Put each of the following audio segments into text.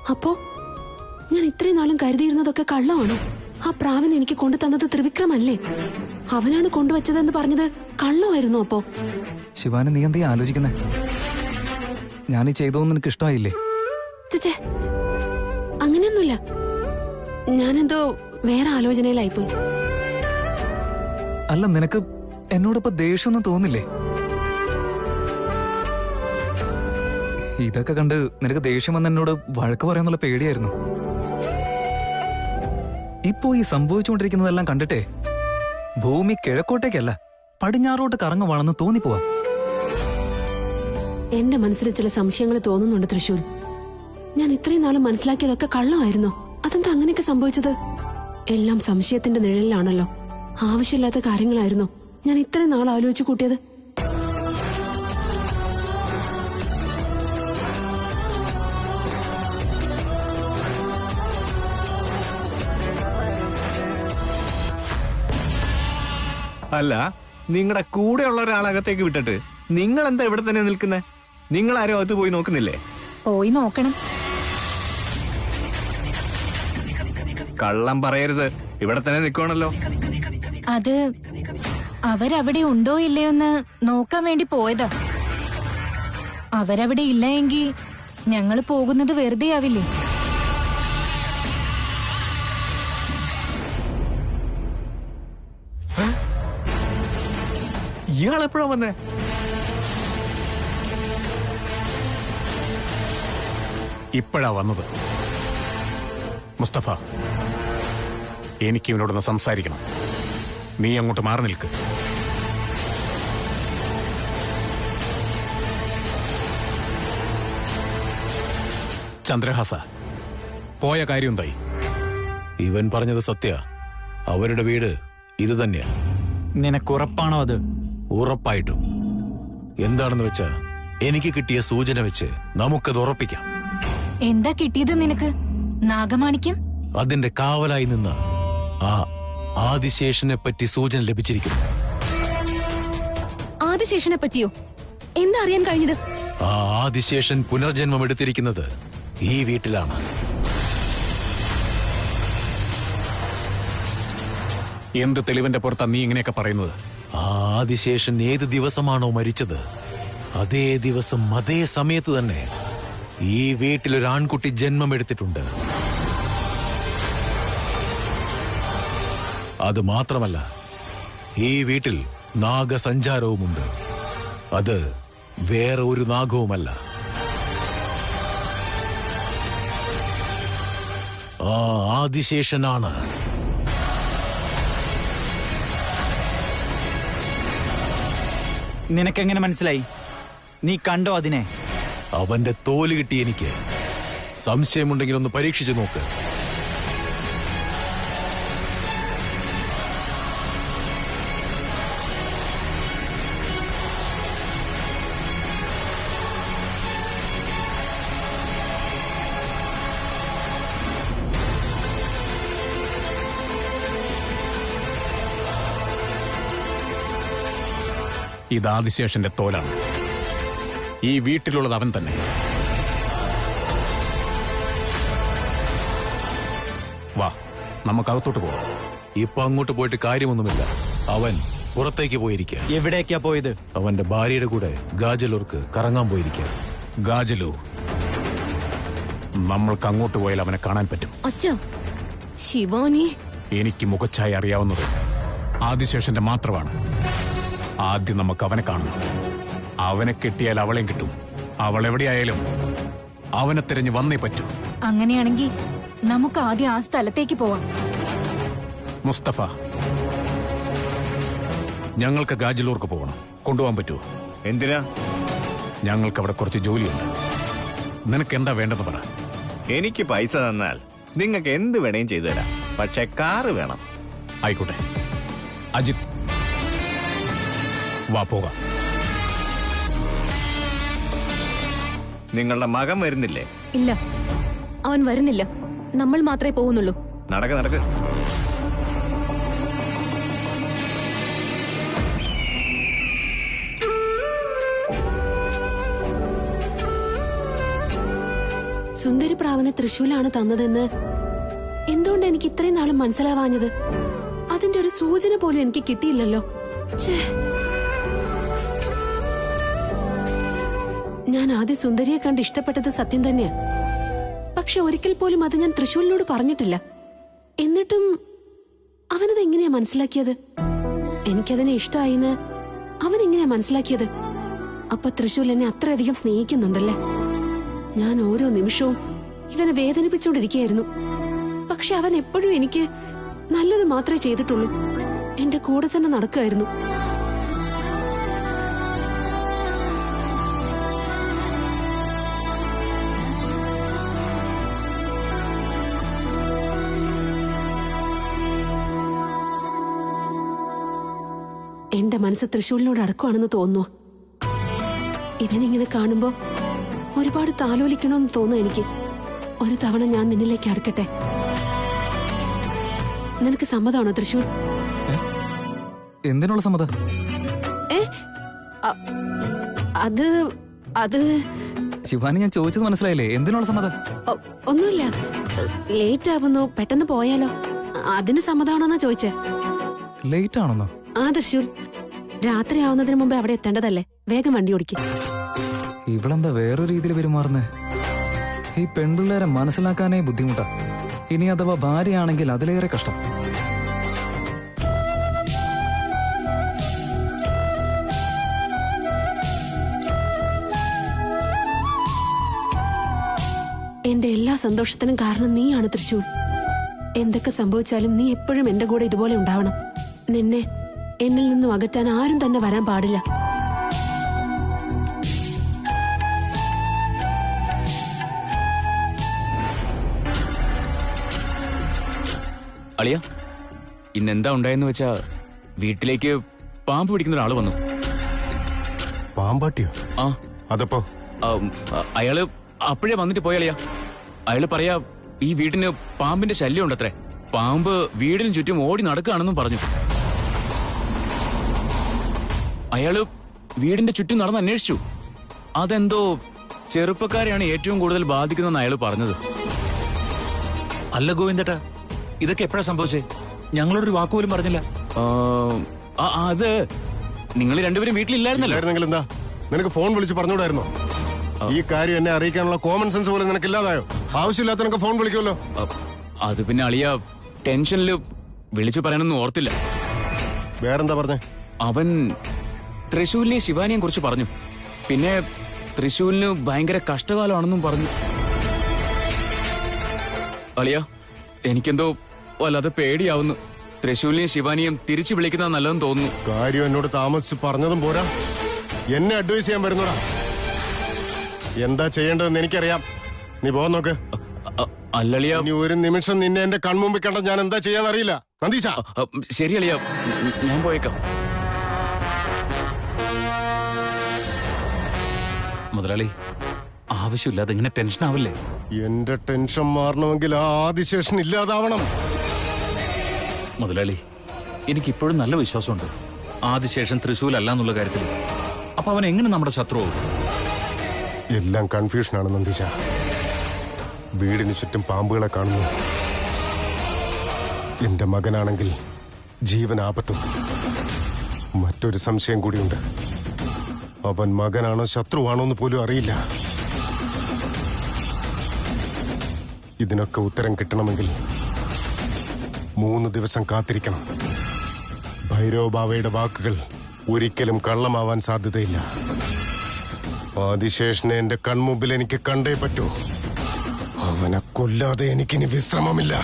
അപ്പോ ഞാൻ ഇത്രയും നാളും കരുതിയിരുന്നതൊക്കെ കള്ളമാണോ? ആ പ്രാവൻ എനിക്ക് കൊണ്ടു തന്നത് ത്രിവിക്രമല്ലേ? അവനാണ് കൊണ്ടുവച്ചതെന്ന് പറഞ്ഞത് കള്ളമായിരുന്നു. അപ്പോ ശിവാനി, നീ എന്തേ ആലോചിക്കുന്നേ? ഞാനീ ചെയ്തോന്ന് നിനക്ക് ഇഷ്ടമായില്ലേ? ചേച്ചേ, അങ്ങനെയൊന്നുമില്ല. ഞാനെന്തോ വേറെ ആലോചനയിലായിപ്പോയി. അല്ല, നിനക്ക് എന്നോടൊപ്പം ദേഷ്യമൊന്നും തോന്നില്ലേ? ഇതൊക്കെ കണ്ട് നിനക്ക് ദേഷ്യം വന്ന് എന്നോട് വഴക്ക് പറയാന്നുള്ള പേടിയായിരുന്നു. ഇപ്പോ ഈ സംഭവിച്ചുകൊണ്ടിരിക്കുന്നതെല്ലാം കണ്ടിട്ടേ ഭൂമി കിഴക്കോട്ടേക്കല്ല പടിഞ്ഞാറോട്ട് കറങ്ങുവാണെന്ന് തോന്നിപ്പോവാ. എന്റെ മനസ്സിൽ ചില സംശയങ്ങൾ തോന്നുന്നുണ്ട് തൃശൂൽ. ഞാൻ ഇത്രയും നാളും മനസ്സിലാക്കിയതൊക്കെ കള്ളമായിരുന്നോ? അതെന്താ അങ്ങനെയൊക്കെ സംഭവിച്ചത്? എല്ലാം സംശയത്തിന്റെ നിഴലിലാണല്ലോ. ആവശ്യമില്ലാത്ത കാര്യങ്ങളായിരുന്നോ ഞാൻ ഇത്രയും നാൾ ആലോചിച്ചു കൂട്ടിയത്? അല്ല, നിങ്ങളുടെ കൂടെയുള്ള ഒരാളകത്തേക്ക് വിട്ടിട്ട് നിങ്ങൾ എന്താ ഇവിടെ തന്നെ നിൽക്കുന്നേ? നിങ്ങൾ ആരും അകത്ത് പോയി നോക്കുന്നില്ലേ? പോയി നോക്കണം. കള്ളം പറയരുത്, ഇവിടെ തന്നെ നിൽക്കണല്ലോ. അത് അവരവിടെ ഉണ്ടോ ഇല്ലയോന്ന് നോക്കാൻ വേണ്ടി പോയതാ. അവരവിടെ ഇല്ല എങ്കിൽ ഞങ്ങള് പോകുന്നത് വെറുതെ ആവില്ലേ? ഇയാളെപ്പോഴാ വന്നേ? ഇപ്പോഴാ വന്നത്. മുസ്തഫ, എനിക്ക് ഇവനോടൊന്ന് സംസാരിക്കണം. നീ അങ്ങോട്ട് മാറി നിൽക്ക്. ചന്ദ്രഹാസ, പോയ കാര്യം എന്തായി? ഇവൻ പറഞ്ഞത് സത്യ. അവരുടെ വീട് ഇത് തന്നെയാ. നിനക്കുറപ്പാണോ അത്? ഉറപ്പായിട്ടും. എന്താണെന്ന് വെച്ചാ എനിക്ക് കിട്ടിയ സൂചന വെച്ച് നമുക്കത് ഉറപ്പിക്കാം. എന്താ കിട്ടിയത് നിനക്ക്? നാഗമാണിക്യം? അതിന്റെ കാവലായി നിന്ന ആ ആദിശേഷനെ പറ്റി സൂചന ലഭിച്ചിരിക്കുന്നു. ആദിശേഷനെ പറ്റിയോ? എന്താ അറിയാൻ കഴിഞ്ഞത്? ആ ആദിശേഷൻ പുനർജന്മം എടുത്തിരിക്കുന്നത് ഈ വീട്ടിലാണ്. എന്ത് തെളിവിന്റെ പുറത്താ നീ ഇങ്ങനെയൊക്കെ പറയുന്നത്? ആ ആദിശേഷൻ ഏത് ദിവസമാണോ മരിച്ചത്, അതേ ദിവസം അതേ സമയത്ത് തന്നെ ഈ വീട്ടിലൊരു ആൺകുട്ടി ജന്മം എടുത്തിട്ടുണ്ട്. അത് മാത്രമല്ല, ഈ വീട്ടിൽ നാഗസഞ്ചാരവുമുണ്ട്. അത് വേറെ ഒരു നാഗവുമല്ല, ആ ആദിശേഷനാണ്. നിനക്കെങ്ങനെ മനസ്സിലായി? നീ കണ്ടോ അതിനെ? അവന്റെ തോല് കിട്ടി എനിക്ക്. സംശയമുണ്ടെങ്കിൽ ഒന്ന് പരീക്ഷിച്ചു നോക്ക്. ഇത് ആദിശേഷന്റെ തോലാണ്. ഈ വീട്ടിലുള്ളത് അവൻ തന്നെ. വാ, നമുക്കകത്തോട്ട് പോവാം. ഇപ്പൊ അങ്ങോട്ട് പോയിട്ട് കാര്യമൊന്നുമില്ല. അവൻ പുറത്തേക്ക് പോയിരിക്കുക. എവിടേക്കാ പോയത്? അവന്റെ ഭാര്യയുടെ കൂടെ ഗാജലൂർക്ക് കറങ്ങാൻ പോയിരിക്കുക. ഗാജലൂർ? നമ്മൾക്ക് അങ്ങോട്ട് പോയാൽ അവനെ കാണാൻ പറ്റും. അച്ഛാ, ശിവാനി. എനിക്ക് മുഖച്ഛായ അറിയാവുന്നത് ആദിശേഷന്റെ മാത്രമാണ്. ആദ്യം നമുക്ക് അവനെ കാണണം. അവനെ കിട്ടിയാൽ അവളെയും കിട്ടും. അവൾ എവിടെയായാലും അവനെ തിരഞ്ഞു വന്നേ പറ്റൂ. അങ്ങനെയാണെങ്കിൽ നമുക്ക് ആദ്യം ആ സ്ഥലത്തേക്ക് പോവാം. മുസ്തഫ, ഞങ്ങൾക്ക് ഗാജലൂർക്ക് പോകണം. കൊണ്ടുപോകാൻ പറ്റുമോ? എന്തിനാ? ഞങ്ങൾക്ക് അവിടെ കുറച്ച് ജോലിയുണ്ട്. നിനക്ക് എന്താ വേണ്ടെന്ന് പറ. എനിക്ക് പൈസ തന്നാൽ നിങ്ങൾക്ക് എന്ത് വേണേലും ചെയ്തു തരാം. പക്ഷെ കാറ് വേണം. ആയിക്കോട്ടെ. അജിത്, വാ പോകാം. നിങ്ങളുടെ മകൻ വരുന്നില്ലേ? ഇല്ല, അവൻ വരുന്നില്ല. നമ്മൾ മാത്രമേ പോകുന്നുള്ളൂ. നടക്ക് നടക്ക്. സുന്ദരി പ്രാവിനെ തൃശൂലാണ് തന്നതെന്ന് എന്തുകൊണ്ട് എനിക്ക് ഇത്രയും നാളും മനസ്സിലാവാഞ്ഞത്? അതിന്റെ ഒരു സൂചന പോലും എനിക്ക് കിട്ടിയില്ലല്ലോ. ഛേ, ഞാൻ ആദ്യം സുന്ദരിയെ കണ്ട് ഇഷ്ടപ്പെട്ടത് സത്യം തന്നെയാ. പക്ഷെ ഒരിക്കൽ പോലും അത് ഞാൻ തൃശൂലിനോട് പറഞ്ഞിട്ടില്ല. എന്നിട്ടും അവനത് എങ്ങനെയാ മനസ്സിലാക്കിയത്? എനിക്കതിനെ ഇഷ്ടമായിന്ന് അവൻ എങ്ങനെയാ മനസ്സിലാക്കിയത്? അപ്പൊ തൃശൂൽ എന്നെ അത്രയധികം സ്നേഹിക്കുന്നുണ്ടല്ലേ? ഞാൻ ഓരോ നിമിഷവും ഇവനെ വേദനിപ്പിച്ചുകൊണ്ടിരിക്കുകയായിരുന്നു. പക്ഷെ അവൻ എപ്പോഴും എനിക്ക് നല്ലത് മാത്രമേ ചെയ്തിട്ടുള്ളൂ. എന്റെ കൂടെ തന്നെ നടക്കുകയായിരുന്നു. എന്റെ മനസ്സ് തൃശൂലിനോട് അടുക്കുവാണെന്ന് തോന്നുന്നു. ഇവനിങ്ങനെ കാണുമ്പോ ഒരുപാട് താലോലിക്കണമെന്ന് തോന്നുന്നു എനിക്ക്. ഒരു തവണ ഞാൻ നിന്നിലേക്ക് അടുക്കട്ടെ. നിനക്ക് സമ്മതമാണോ തൃശൂൽ? എന്തിനുള്ള സമ്മതം? അത് അത് ശിവാനി, ഞാൻ ചോദിച്ചത് മനസ്സിലായില്ലേ? എന്തിനുള്ള സമ്മതം? ഒന്നുമില്ല. ലേറ്റ് ആവുന്നു, പെട്ടെന്ന് പോയാലോ? അതിന് സമ്മതമാണോന്നാ ചോദിച്ചേ. ലേറ്റ് ആണെന്നോ? ആ തൃശൂൽ, രാത്രി ആവുന്നതിന് മുമ്പ് അവിടെ എത്തേണ്ടതല്ലേ? വേഗം വണ്ടി ഓടിക്കും. ഇവളെന്താ വേറൊരു രീതിയിൽ പെരുമാറുന്നേ? ഈ പെൺപിള്ളേരെ മനസ്സിലാക്കാനേ ബുദ്ധിമുട്ടാ. ഇനി അഥവാ ഭാര്യയാണെങ്കിൽ അതിലേറെ കഷ്ടം. എന്റെ എല്ലാ സന്തോഷത്തിനും കാരണം നീയാണ് തൃശൂൽ. എന്തൊക്കെ സംഭവിച്ചാലും നീ എപ്പോഴും എന്റെ കൂടെ ഇതുപോലെ ഉണ്ടാവണം. നിന്നെ എന്നിൽ നിന്നും അകറ്റാൻ ആരും തന്നെ വരാൻ പാടില്ല. അളിയ, ഇന്നെന്താ ഉണ്ടായെന്ന് വെച്ചാ വീട്ടിലേക്ക് പാമ്പ് പിടിക്കുന്ന ഒരാള് വന്നു. പാമ്പാട്ടിയോ? ആ, അതപ്പോ അയാള് അപ്പോഴേ വന്നിട്ട് പോയളിയ. അയാള് പറയാ ഈ വീട്ടിന് പാമ്പിന്റെ ശല്യം ഉണ്ടത്രേ. പാമ്പ് വീടിന് ചുറ്റും ഓടി നടക്കുകയാണെന്നും പറഞ്ഞു. അയാള് വീടിന്റെ ചുറ്റും നടന്ന് അന്വേഷിച്ചു. അതെന്തോ ചെറുപ്പക്കാരെയാണ് ഏറ്റവും കൂടുതൽ ബാധിക്കുന്നതെന്ന് അയാള് പറഞ്ഞത്. അല്ല ഗോവിന്ദേട്ടാ, ഇതൊക്കെ എപ്പോഴാ സംഭവിച്ചേ? ഞങ്ങളോടൊരു വാക്കുപോലും പറഞ്ഞില്ല. അത് നിങ്ങൾ രണ്ടുപേരും വീട്ടിലില്ലായിരുന്നല്ലോ. എന്താ നിനക്ക് ഫോൺ വിളിച്ച് പറഞ്ഞുകൂടായിരുന്നോ? ഈ കാര്യം എന്നെ അറിയിക്കാനുള്ള കോമൺ സെൻസ് പോലും നിനക്ക് ഇല്ലാതായോ? ആവശ്യമില്ലാത്ത ഫോൺ വിളിക്കുമല്ലോ. അത് പിന്നെ അളിയ ടെൻഷനില് വിളിച്ചു പറയാനൊന്നും ഓർത്തില്ല. വേറെന്താ പറഞ്ഞേ? അവൻ തൃശൂലിനെ ശിവാനിയെ കുറിച്ച് പറഞ്ഞു. പിന്നെ തൃശൂലിന് ഭയങ്കര കഷ്ടകാലമാണെന്നും പറഞ്ഞു. അളിയ, എനിക്കെന്തോ വല്ലാതെ പേടിയാവുന്നു. തൃശൂലിനെയും ശിവാനിയും തിരിച്ചു വിളിക്കുന്നത് നല്ലതെന്ന് തോന്നുന്നു. കാര്യം എന്നോട് താമസിച്ച് പറഞ്ഞതും പോരാ, എന്നെ അഡ്വൈസ് ചെയ്യാൻ വരുന്നോടാ. എന്താ ചെയ്യേണ്ടതെന്ന് എനിക്കറിയാം. നീ പോകാൻ നോക്ക്. അല്ലളിയ, ഇനി ഒരു നിമിഷം നിന്നെ എന്റെ കൺമുമ്പിൽ കണ്ട ഞാൻ എന്താ ചെയ്യാന്നറിയില്ല. നന്ദീശ. ശരി അളിയ, ഞാൻ പോയേക്കാം. മുതലാളി, ആവശ്യമില്ലാതെ ഇങ്ങനെ ടെൻഷൻ ആവില്ലേ? എന്റെ ടെൻഷൻ മാറണമെങ്കിൽ ആ ആദിശേഷൻ ഇല്ലാതാവണം. മുതലാളി, എനിക്കിപ്പോഴും നല്ല വിശ്വാസമുണ്ട് ആദിശേഷൻ തൃശൂലല്ല എന്നുള്ള കാര്യത്തിൽ. അപ്പൊ അവൻ എങ്ങനെ നമ്മുടെ ശത്രുവാകും? എല്ലാം കൺഫ്യൂഷനാണ് നന്ദീശ. വീടിന് ചുറ്റും പാമ്പുകളെ കാണുന്നു. എന്റെ മകനാണെങ്കിൽ ജീവൻ ആപത്തും. മറ്റൊരു സംശയം കൂടിയുണ്ട്. അവൻ മകനാണോ ശത്രുവാണോ എന്ന് പോലും അറിയില്ല. ഇതിനൊക്കെ ഉത്തരം കിട്ടണമെങ്കിൽ 3 ദിവസം കാത്തിരിക്കണം. ഭൈരവബാവയുടെ വാക്കുകൾ ഒരിക്കലും കള്ളമാവാൻ സാധ്യതയില്ല. ആദിശേഷനെ എന്റെ കൺമുമ്പിൽ എനിക്ക് കണ്ടേ പറ്റൂ. അവനെ കൊല്ലാതെ എനിക്കിനി വിശ്രമമില്ല.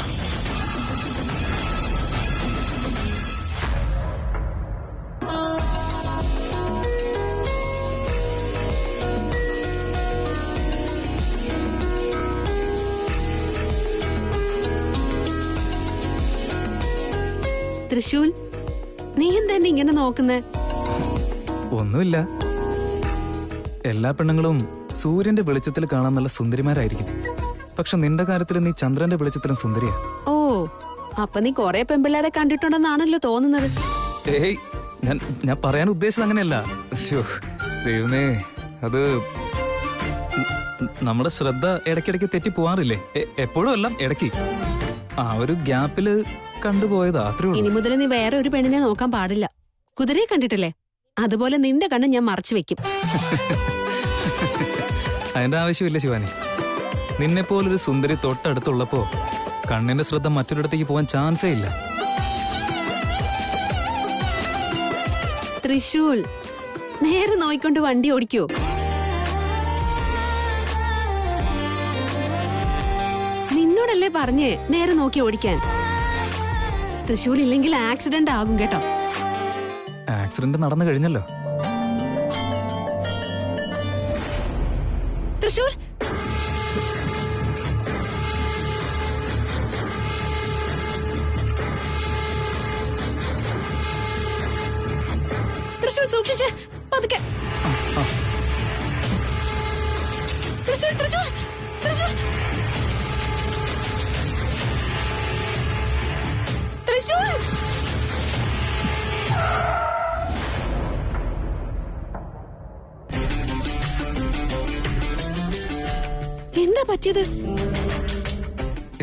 തൃശൂൽ, നീ എന്തെന്നെ ഇങ്ങനെ നോക്കുന്നേ? ഒന്നുമില്ല. എല്ലാ പെണ്ണുങ്ങളും സൂര്യന്റെ വെളിച്ചത്തിൽ കാണാൻ നല്ല സുന്ദരിമാരായിരിക്കും. പക്ഷെ നിന്റെ കാര്യത്തിൽ നീ ചന്ദ്രന്റെ വെളിച്ചത്തിലും സുന്ദരിയാ. ഓ, അപ്പൊ നീ കൊറേ പെൺപിള്ളേരെ കണ്ടിട്ടുണ്ടെന്നാണല്ലോ തോന്നുന്നത്. ഏയ്, ഞാൻ പറയാൻ ഉദ്ദേശിച്ചത് അങ്ങനെയല്ല. ദൈവമേ, അത് നമ്മുടെ ശ്രദ്ധ ഇടയ്ക്കിടയ്ക്ക് തെറ്റി പോവാറില്ലേ? എപ്പോഴും അല്ല, ഇടയ്ക്ക്. ആ ഒരു ഗ്യാപ്പില് കണ്ടുപോയതാ, അത്രേ ഇനി ഉള്ളൂ. മുതൽ നീ വേറെ ഒരു പെണ്ണിനെ നോക്കാൻ പാടില്ല. കുതിരയെ കണ്ടിട്ടില്ലേ? അതുപോലെ നിന്റെ കണ്ണ് ഞാൻ മറച്ചു വെക്കും. അതിന്റെ ആവശ്യമില്ല ശിവാനി. നിന്നെ പോലൊരു സുന്ദരി തൊട്ടടുത്തുള്ളപ്പോ കണ്ണിന്റെ ശ്രദ്ധ മറ്റൊരിടത്തേക്ക് പോകാൻ ചാൻസേ ഇല്ല. തൃശൂൽ, നേരെ നോയിക്കൊണ്ട് വണ്ടി ഓടിക്കോ? നിന്നോടല്ലേ പറഞ്ഞേ നേരെ നോക്കി ഓടിക്കാൻ. തൃശൂൽ ഇല്ലെങ്കിൽ ആക്സിഡന്റ് ആകും കേട്ടോ. ആക്സിഡന്റ് നടന്നു കഴിഞ്ഞല്ലോ. തൃശൂൽ, തൃശൂൽ സൂക്ഷിച്ച് പതുക്കെ. തൃശൂൽ, തൃശൂൽ, തൃശൂൽ, തൃശൂൽ. എന്താ പറ്റിയത്?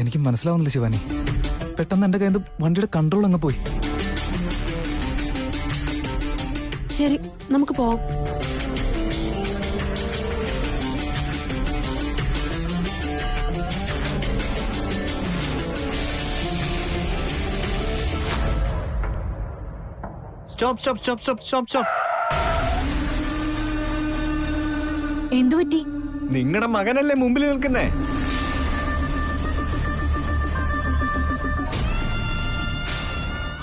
എനിക്ക് മനസ്സിലാവുന്നില്ല ശിവാനി. പെട്ടെന്ന് എന്റെ കയ്യിൽ നിന്ന് വണ്ടിയുടെ കൺട്രോൾ അങ്ങ് പോയി. ശരി, നമുക്ക് പോവാം. Stop stop stop stop stop stop. എന്തുപറ്റി? നിങ്ങളുടെ മകനല്ലേ മുമ്പിൽ നിൽക്കുന്നേ?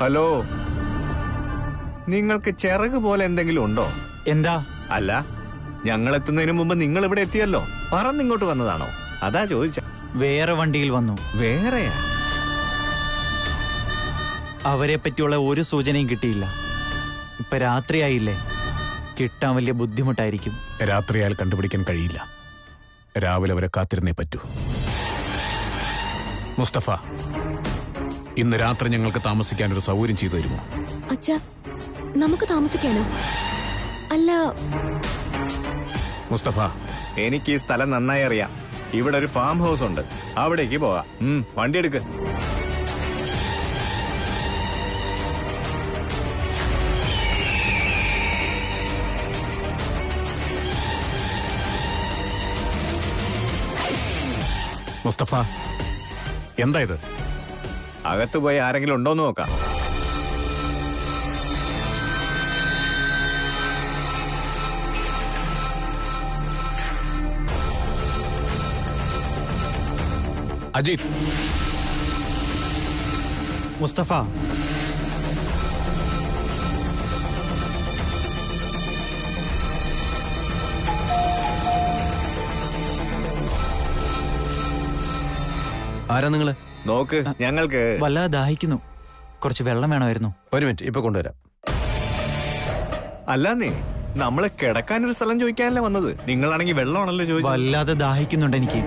ഹലോ, നിങ്ങൾക്ക് ചിറക് പോലെ എന്തെങ്കിലും ഉണ്ടോ? എന്താ? അല്ല, ഞങ്ങൾ എത്തുന്നതിന് മുമ്പ് നിങ്ങൾ ഇവിടെ എത്തിയല്ലോ. പറന്നിങ്ങോട്ട് വന്നതാണോ? അതാ ചോദിച്ച. വേറെ വണ്ടിയിൽ വന്നു. വേറെയാ? അവരെ പറ്റിയുള്ള ഒരു സൂചനയും കിട്ടിയില്ല. ഇപ്പൊ രാത്രിയായില്ലേ, കിട്ടാൻ വലിയ ബുദ്ധിമുട്ടായിരിക്കും. രാത്രിയാൽ കണ്ടുപിടിക്കാൻ കഴിയില്ല. രാവിലെ വരെ കാത്തിരുന്നേ പറ്റൂ. മുസ്തഫ, ഇന്ന് രാത്രി ഞങ്ങൾക്ക് താമസിക്കാനൊരു സൗകര്യം ചെയ്തു തരുമോ? അച്ഛാ, നമുക്ക് താമസിക്കാനോ? അല്ല മുസ്തഫ, എനിക്ക് ഈ സ്ഥലം നന്നായി അറിയാം. ഇവിടെ ഒരു ഫാം ഹൗസ് ഉണ്ട്, അവിടേക്ക് പോകാം. വണ്ടി എടുക്ക്. മുസ്തഫ, എന്താ ഇത്? അകത്ത് പോയി ആരെങ്കിലും ഉണ്ടോന്ന് നോക്കാം. അജിത്, മുസ്തഫ, ആരാ നിങ്ങള്? നോക്ക്, ഞങ്ങൾക്ക് വല്ലാതെ ദാഹിക്കുന്നു. കുറച്ച് വെള്ളം വേണമായിരുന്നു. ഒരു മിനിറ്റ്, ഇപ്പൊ കൊണ്ടുവരാം. അല്ലാന്നേ, നമ്മള് കിടക്കാനൊരു സ്ഥലം ചോദിക്കാനല്ലേ വന്നത്. നിങ്ങളാണെങ്കിൽ വെള്ളമാണല്ലോ ചോദിച്ചത്. വല്ലാതെ ദാഹിക്കുന്നുണ്ട് എനിക്ക്.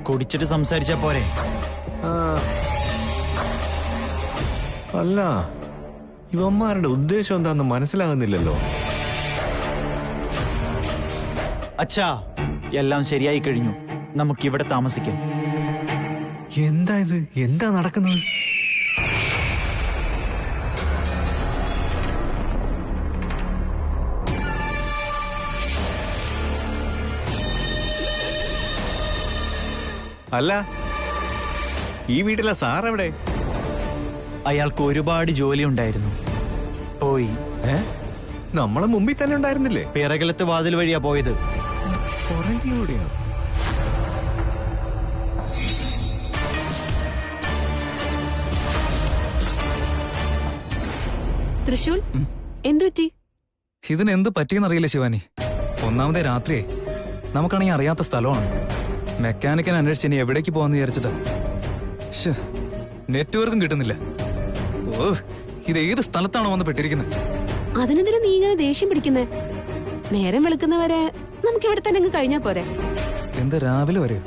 കുടിച്ചിട്ട് സംസാരിച്ചാ പോരെ? അല്ല, ഇവന്മാരുടെ ഉദ്ദേശം എന്താന്ന് മനസ്സിലാകുന്നില്ലല്ലോ. അച്ഛാ, എല്ലാം ശരിയായി കഴിഞ്ഞു. നമുക്കിവിടെ താമസിക്കാം. എന്താ ഇത്? എന്താ നടക്കുന്നത്? അല്ല, ഈ വീട്ടിലെ സാർ എവിടെ? അയാൾക്ക് ഒരുപാട് ജോലി ഉണ്ടായിരുന്നു, പോയി. നമ്മളെ മുമ്പിൽ തന്നെ ഉണ്ടായിരുന്നില്ലേ? പിറകിലത്തെ വാതിൽ വഴിയാ പോയത്. പുറകിലൂടെയോ? തൃശൂൽ, എന്തുപറ്റി? ഇതിനെന്ത് പറ്റിയെന്നറിയില്ല ശിവാനി. ഒന്നാമതേ രാത്രിയെ നമുക്കാണെങ്കിൽ അറിയാത്ത സ്ഥലമാണ്. മെക്കാനിക്കനെ അന്വേഷിച്ച് ഇനി എവിടേക്ക് പോകാന്ന് വിചാരിച്ചിട്ടാ. നെറ്റ്വർക്കും കിട്ടുന്നില്ല. ഓ, ഇത് ഏത് സ്ഥലത്താണോ വന്ന് പെട്ടിരിക്കുന്നത്? അതിനെന്തിനാ നീ ഇങ്ങനെ ദേഷ്യം പിടിക്കുന്നേ? നേരം വെളുക്കുന്നവരെ നമുക്ക് ഇവിടെ തന്നെ അങ്ങ് കഴിഞ്ഞാ പോരെ? എന്ത്, രാവിലെ വരെ?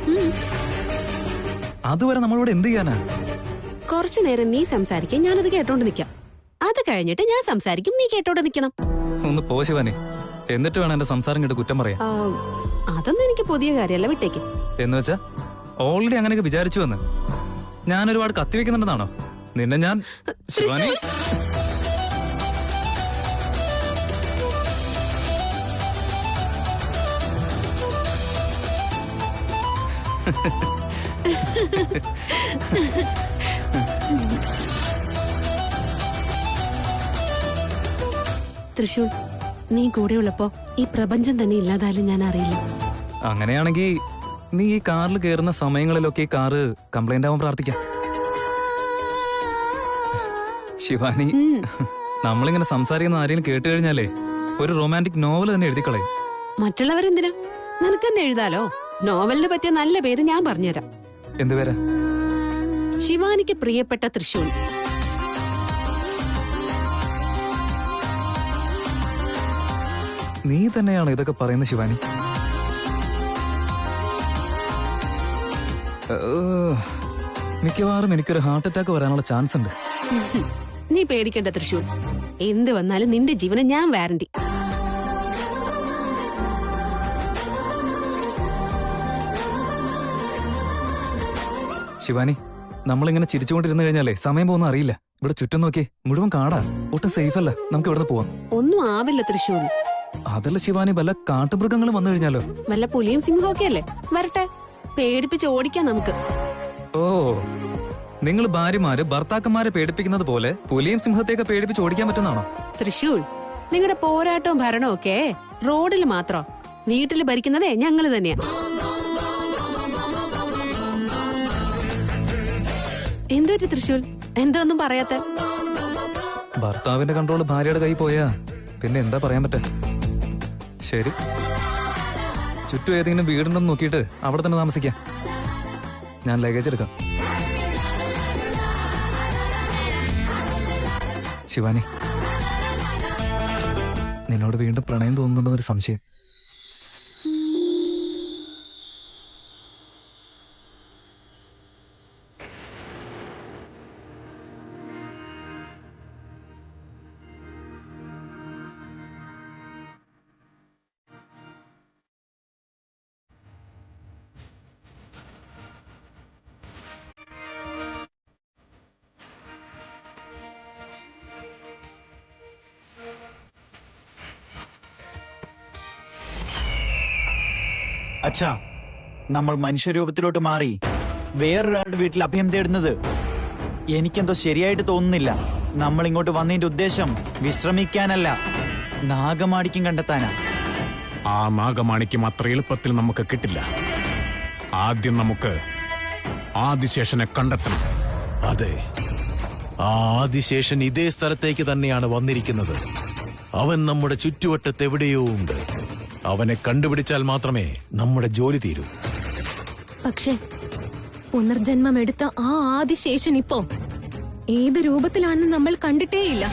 അതുവരെ നമ്മളിവിടെ എന്ത് ചെയ്യാനാ? കുറച്ചു നേരം നീ സംസാരിക്കാൻ ഞാനത് കേട്ടോണ്ട് നിക്കാം. അത് കഴിഞ്ഞിട്ട് ഞാൻ സംസാരിക്കും, നീ കേട്ടോണ്ട് നിക്കണം. ഒന്ന് പോ ശിവാനി. എന്നിട്ട് വേണം എന്റെ സംസാരം കേട്ട് കുറ്റം പറയാം. അതൊന്നും എനിക്ക് പുതിയ കാര്യമല്ല, വിട്ടേക്ക്. എന്ന് വെച്ചാ ഓൾറെഡി അങ്ങനെയൊക്കെ വിചാരിച്ചു വന്ന് ഞാൻ ഒരുപാട് കത്തിവെക്കുന്നുണ്ടെന്നാണോ നിന്നെ ഞാൻ? ശിവാനി, തൃശൂൽ, നീ കൂടെയുള്ളപ്പോ ഈ പ്രപഞ്ചം തന്നെ ഇല്ലാതായാലും ഞാൻ അറിയില്ല. അങ്ങനെയാണെങ്കിൽ നീ ഈ കാറിൽ കയറുന്ന സമയങ്ങളിലൊക്കെ ഈ കാറ് കംപ്ലൈന്റ് ആവാൻ പ്രാർത്ഥിക്കാം. ശിവാനി, നമ്മളിങ്ങനെ സംസാരിക്കുന്ന ആരെങ്കിലും കേട്ട് കഴിഞ്ഞാലേ ഒരു റൊമാൻറ്റിക് നോവൽ തന്നെ എഴുതിക്കളയും. മറ്റുള്ളവരെന്തിനാ? നിനക്ക് തന്നെ എഴുതാലോ. നോവലിന് പറ്റിയ നല്ല പേര് ഞാൻ പറഞ്ഞുതരാം. എന്ത് പേരാ? ശിവാനിക്ക് പ്രിയപ്പെട്ട തൃശൂൽ. നീ തന്നെയാണോ ഇതൊക്കെ പറയുന്നത് ശിവാനി? മിക്കവാറും എനിക്കൊരു ഹാർട്ട് അറ്റാക്ക് വരാനുള്ള ചാൻസ് ഉണ്ട്. നീ പേടിക്കണ്ട തൃശൂൽ, എന്ത് വന്നാലും നിന്റെ ജീവന് ഞാൻ വാറണ്ടി. ശിവാനി, നമ്മളിങ്ങനെ ചിരിച്ചുകൊണ്ടിരുന്നു കഴിഞ്ഞാലേ സമയം പോകുന്ന അറിയില്ല. ഇവിടെ ചുറ്റും നോക്കിയേ, മുഴുവൻ കാടാ. ഒട്ടും സേഫ് അല്ല. നമുക്ക് ഇവിടുന്ന് പോവാം. ഒന്നും ആവില്ല തൃശൂൽ. അതല്ല ശിവാനി, വല്ല കാട്ടുമൃഗങ്ങൾ വന്നു കഴിഞ്ഞാലോ? വല്ല പുലിയും സിംഹവും ഒക്കെ അല്ലേ, വരട്ടെ, പേടിപ്പിച്ച് ഓടിക്കാം നമുക്ക്. ഓ, നിങ്ങൾ ഭാര്യമാര് ഭർത്താക്കന്മാരെ പേടിപ്പിക്കുന്നത് പോലെ പുലിയും സിംഹത്തെയൊക്കെ പേടിപ്പിച്ച് ഓടിക്കാൻ പറ്റുന്നതാണോ? തൃശൂൽ, നിങ്ങളുടെ പോരാട്ടവും ഭരണവും ഒക്കെ റോഡിൽ മാത്രം, വീട്ടിൽ ഭരിക്കുന്നതേ ഞങ്ങള് തന്നെയാ. എന്തൊരു തൃശൂൽ, എന്താ ഒന്നും പറയാത്ത? ഭർത്താവിന്റെ കൺട്രോള് ഭാര്യയുടെ കൈ പോയാ പിന്നെ എന്താ പറയാൻ പറ്റ? ശരി, ചുറ്റും ഏതെങ്കിലും വീടുണ്ടെന്ന് നോക്കിയിട്ട് അവിടെ തന്നെ താമസിക്കാം. ഞാൻ ലഗേജ് എടുക്കാം. ശിവാനി, നിന്നോട് വീണ്ടും പ്രണയം തോന്നുന്നുണ്ടെന്നൊരു സംശയം. അച്ഛാ, നമ്മൾ മനുഷ്യരൂപത്തിലോട്ട് മാറി വേറൊരാളുടെ വീട്ടിൽ അഭയം തേടുന്നത് എനിക്കെന്തോ ശരിയായിട്ട് തോന്നുന്നില്ല. നമ്മൾ ഇങ്ങോട്ട് വന്നതിന്റെ ഉദ്ദേശം വിശ്രമിക്കാനല്ല, നാഗമാണിക്യം കണ്ടെത്താനാ. ആ നാഗമാണിക്യം അത്ര എളുപ്പത്തിൽ നമുക്ക് കിട്ടില്ല. ആദ്യം നമുക്ക് ആദിശേഷനെ കണ്ടെത്തണം. അതെ, ആ ആദിശേഷൻ ഇതേ സ്ഥലത്തേക്ക് തന്നെയാണ് വന്നിരിക്കുന്നത്. അവൻ നമ്മുടെ ചുറ്റുവട്ടത്ത് എവിടെയോ ഉണ്ട്. അവനെ കണ്ടുപിടിച്ചാൽ മാത്രമേ നമ്മുടെ ജോലി തീരൂ. പക്ഷേ പുനർജന്മം എടുത്ത ആ ആദിശേഷൻ ഇപ്പോ ഏത് രൂപത്തിലാണെന്ന് നമ്മൾ കണ്ടിട്ടേയില്ല.